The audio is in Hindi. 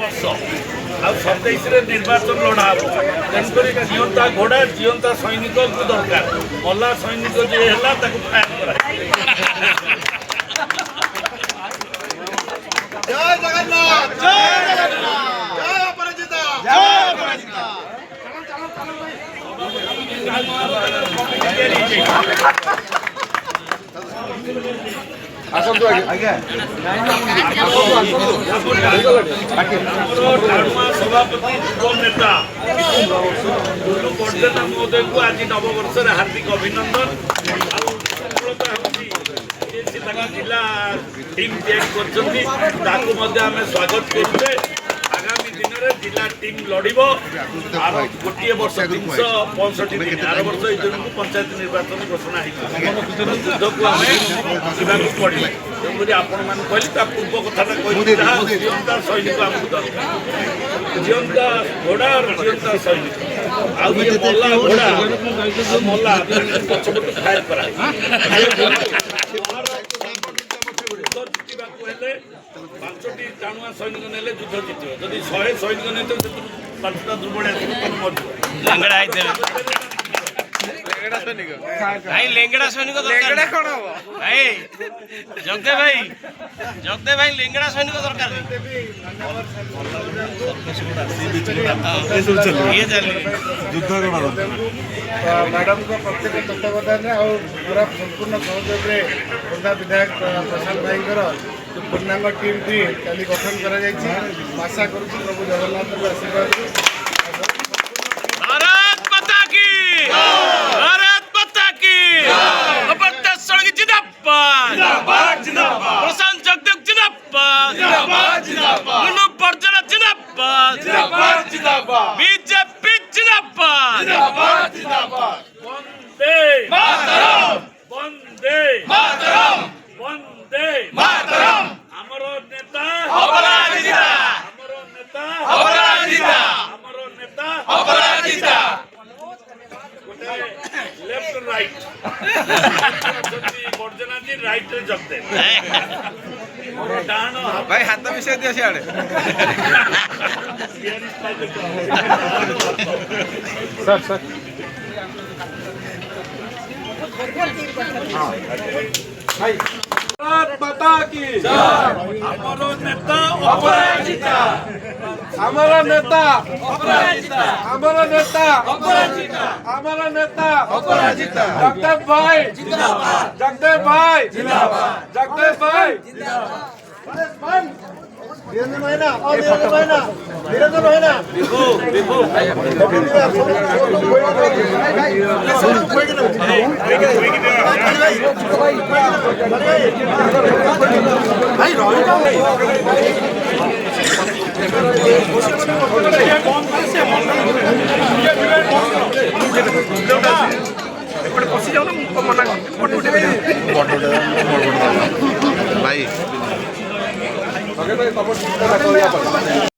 वर्ष आ27 निर्वाचन लड़ा हम तेणुक जीवंता घोड़ा जीवंता सैनिक को दरकार मल्ला सैनिक जी है फायर करा जय जगन्नाथ जय जगन्नाथ जय अपराजिता जय अपराजिता आसंतु आज्ञा सभापति युव नेता पर्यटन महोदय को आज नववर्ष हार्दिक अभिनंदन सफलता जिला टीम तैयारी कर स्वागत करुचे आगामी दिन में जिला टीम लड़ आर गोटे वर्ष 365 दिन आर वर्ष जन को पंचायत निर्वाचन घोषणा युद्ध को आम जावाक पड़े तेणुक आपण मैंने कहली पूर्व कथा कहली जीवंता सैनिक आमको दरकार जीवंता घोड़ा और जीवंता सैनिक आगे मल्ला घोड़ा मल्ला पछपट फायर करा पांचटी टाणुआ सैनिक नेले युद्ध जितब जदि 100 सैनिक नहीं 5टा दुर्बल लेंगड़ा सैनिक लेंगड़ा कौन हम भाई जगदे भाई लेंगड़ा सैनिक दरकार मैडम को प्रत्येक तत्वावधान पूरा संपूर्ण सहयोग में खोर्धा विधायक प्रशांत भाई पूर्णांग टीम कल गठन कर आशा करूँ प्रभु जगन्नाथ को आशीर्वाद भारत माता की जिंदाबाद प्रशांत जगदेव जिंदाबाद पर्जन जिंदाबाद बीजेपी जिंदाबाद वंदे वंदे वंदे हमर नेता लेफ्ट राइट पर्जना जी राइट रे जगदेव डाण भाई हाथ मिसाई दियो सियाड़े सर भारत माता की हमर नेता अपराजिता हमारा नेता अपराजिता हमारा नेता अपराजिता हमारा नेता अपराजिता जगदेव भाई जिंदाबाद जगदेव भाई जिंदाबाद जगदेव भाई निरंजन भाई ना और निरंजन भाई ना निरंजन भाई ना भाई भाई